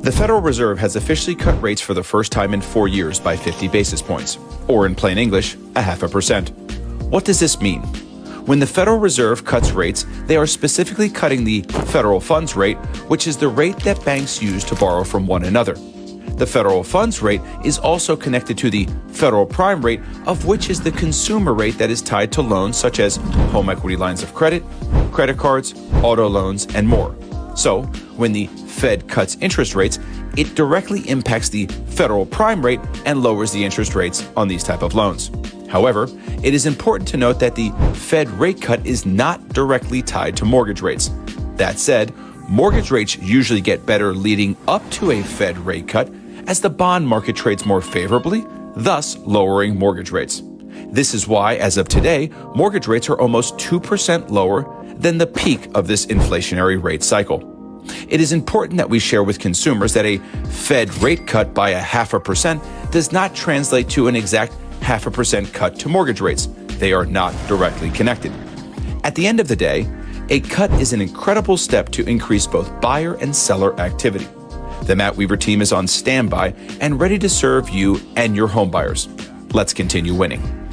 The Federal Reserve has officially cut rates for the first time in 4 years by 50 basis points, or in plain English, 0.5%. What does this mean? When the Federal Reserve cuts rates, they are specifically cutting the federal funds rate, which is the rate that banks use to borrow from one another. The federal funds rate is also connected to the federal prime rate, of which is the consumer rate that is tied to loans such as home equity lines of credit, credit cards, auto loans, and more. So, when the Fed cuts interest rates, it directly impacts the federal prime rate and lowers the interest rates on these type of loans. However, it is important to note that the Fed rate cut is not directly tied to mortgage rates. That said, mortgage rates usually get better leading up to a Fed rate cut as the bond market trades more favorably, thus lowering mortgage rates. This is why, as of today, mortgage rates are almost 2% lower than the peak of this inflationary rate cycle. It is important that we share with consumers that a Fed rate cut by 0.5% does not translate to an exact 0.5% cut to mortgage rates. They are not directly connected. At the end of the day, a cut is an incredible step to increase both buyer and seller activity. The Matt Weaver team is on standby and ready to serve you and your home buyers. Let's continue winning.